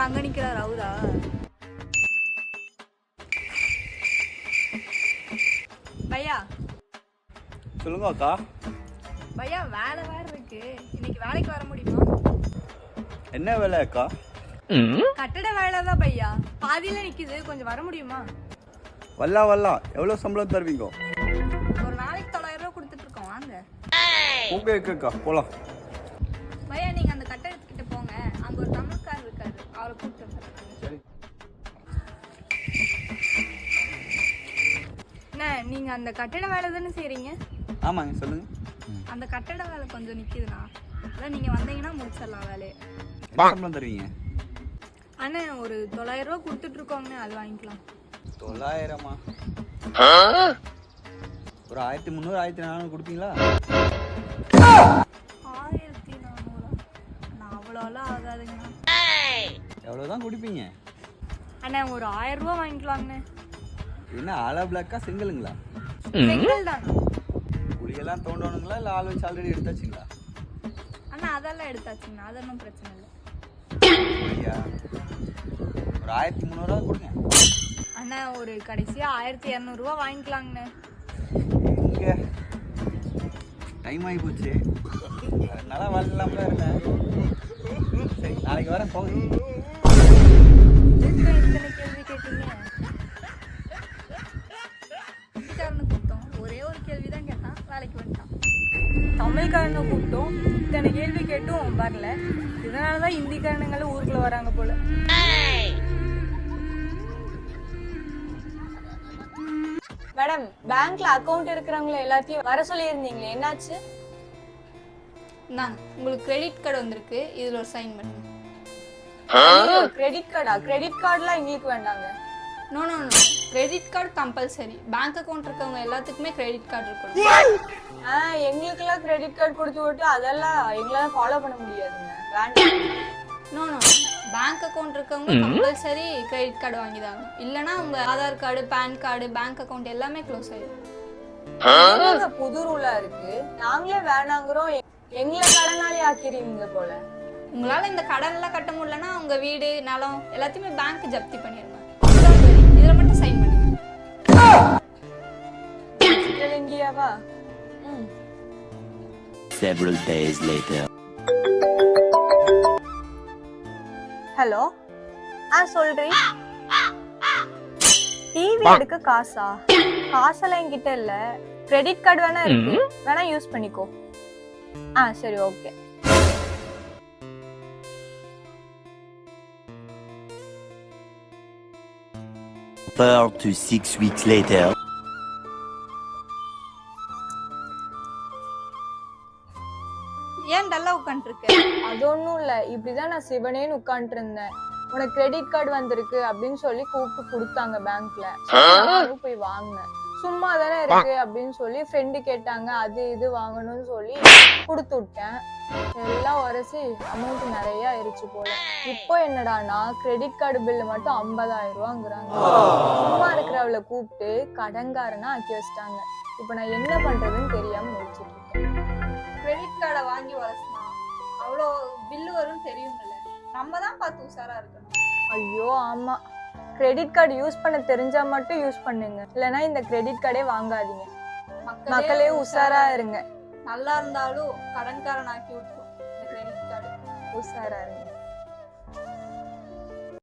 அங்க நிக்கிறாரு அவரா? பையா சொல்லுங்க அக்கா. பையா வேலை வேற இருக்கு, இன்னைக்கு வேலைக்கு வர முடியுமா? என்ன வேலை அக்கா? கட்டட வேலை தான் பையா, பாதியில நிக்குது, கொஞ்சம் வர முடியுமா? வரலாம். எவ்வளோ சம்பளம் தருவீங்க? ஒரு நாளைக்கு 900 ரூபா கொடுத்துட்டு இருக்கோம், வாங்க. ஓகே அக்கா போலாம். பையா நீங்க அந்த கட்டடத்துக்கிட்ட போங்க, அங்க ஒரு தமிழ்காரர் இருக்காரு, அவரை கூப்பிட்டு வந்துடுறேன். சரி. என்ன நீங்க அந்த கட்டட வேலை தானே செய்றீங்க? ஆமாங்க சொல்லுங்க. அந்த கட்டட வேலை கொஞ்சம் நிக்குதுண்ணா, அதான் நீங்க வந்தீங்கன்னா முடிச்சிடலாம் வேலையை. என்ன சம்பளம் தருவீங்க? அண்ணே ஒரு 900 ரூபா கொடுத்துட்டு இருக்கோங்கண்ணே, அது வாங்கிக்கலாம். 900மா? ஒரு 1300 1400 கொடுப்பீங்களா? 1400? நான் அவ்வளோலாம் ஆகாதுங்கண்ணா. எவ்வளோதான் கொடுப்பீங்க? அண்ணே ஒரு 1000 ரூபா வாங்கிக்கலாங்கண்ணே. என்ன ஆலா பிளாக்கா செங்கலுங்களா? செங்கல் தானா? குழியெல்லாம் தோண்டணுங்களா இல்லை ஆள் வச்சு ஆல்ரெடி எடுத்தாச்சுங்களா? அண்ணா அதெல்லாம் எடுத்தாச்சுங்கண்ணா, அது ஒன்றும் பிரச்சனை இல்லை. குழியா? ஒரு 1300 கொடுங்க. அண்ணா ஒரு கடைசியா 1200 ரூபா வாங்கிக்கலாங்கண்ணே. இங்க டைம் ஆகி போச்சு, நல்லா வரலாம்ல இருந்தேன். சரி நாளைக்கு வரேன் போங்க. இத்தனை கேள்வி கேட்டீங்க. ஹிந்திக்காரனை கூப்பிட்டோம், ஒரே ஒரு கேள்வி தான் கேட்டான், வேலைக்கு வந்துட்டான். தமிழ்காரனை கூப்பிட்டோம், இத்தனை கேள்வி கேட்டும் வரல. இதனாலதான் ஹிந்திக்காரனுங்களும் ஊருக்குள்ள வராங்க போல. மேடம், பேங்க்ல அக்கவுண்ட் இருக்கிறவங்க எல்லாத்தையும் வர சொல்லி இருந்தீங்களே, என்னாச்சு? நான் உங்களுக்கு கிரெடிட் கார்டு வந்திருக்கு, இதுல ஒரு சைன் பண்ணுங்க. கிரெடிட் கார்டா? கிரெடிட் கார்டுலாம் எங்களுக்கு வேண்டாங்க. No no no, credit card compulsory. Bank account இருக்கவங்க எல்லாத்துக்குமே கிரெடிட் கார்டு இருக்கணும். எங்களுக்கெல்லாம் கிரெடிட் கார்டு கொடுத்து விட்டு அதெல்லாம் எங்களால ஃபாலோ பண்ண முடியாதுங்க, வேண்டாம். நோ நோ, பேங்க் அக்கவுண்ட் இருக்கவங்க கம்பல்சரி கிரெடிட் கார்டு வாங்கிதாங்க, இல்லனா உங்க Aadhaar card, PAN card, bank account எல்லாமே க்ளோஸ் ஆயிடும். புது ரூலா இருக்கு, நாங்களே வேணாங்கிறோம், எங்களை கடனாளி ஆக்கிறீங்க போல. உங்களால இந்த கடன் எல்லாம் கட்ட முடியலன்னா உங்க வீடு, நிலம் எல்லாத்தையுமே பேங்க் ஜப்தி பண்ணிருங்க. இதுல மட்டும் சைன் பண்ணுங்க. இந்தியாவா? Several days later. ஹலோ, சொல்றீ. டிவி எடுக்க காசா? காசெல்லாம் என்கிட்ட இல்ல, கிரெடிட் கார்டு வேணா இருக்கு, வேணா யூஸ் பண்ணிக்கோ. சரி ஓகே. 4 to 6 weeks later. ஏன் டல்லா உட்கார்ந்து இருக்க? அது ஒண்ணும் இல்ல, இப்படிதான் நான் சிவனேன்னு உட்கார்ந்து இருந்தேன். உனக்கு கிரெடிட் கார்டு வந்திருக்கு அப்படின்னு சொல்லி கூப்பிட்டு கொடுத்தாங்க பேங்க்ல. நானும் போய் வாங்கினேன். சும்மா தானே இருக்கு அப்படின்னு சொல்லி ஃப்ரெண்டு கேட்டாங்க, அது இது வாங்கணும்னு சொல்லி கொடுத்து விட்டேன். எல்லாம் உரசி அமௌண்ட் நிறைய ஆயிருச்சு போல. இப்போ என்னடானா கிரெடிட் கார்டு பில்லு மட்டும் 50,000 ரூபாங்கிறாங்க. சும்மா இருக்கிறவளை கூப்பிட்டு கடன்காரனா ஆக்கி வச்சிட்டாங்க. இப்ப நான் என்ன பண்றதுன்னு தெரியாம முடிச்சிட்டு இருக்கேன். கிரெடிட் கார்டை வாங்கி வளர்ச்சினா அவ்வளோ பில்லு வரும் தெரியும்ல, நம்ம தான் பார்த்து உஷாரா இருக்கணும். ஐயோ ஆமா, கிரெடிட் கார்டு யூஸ் பண்ண தெரிஞ்சா மட்டும் யூஸ் பண்ணுங்க, இல்லனா இந்த கிரெடிட் கார்டே வாங்காதீங்க. மக்களே உஷாரா இருங்க. நல்லா இருந்தாலும் கடன்காரன் ஆக்கி விட்டுரும் இந்த கிரெடிட் கார்டு. உஷாரா இருங்க.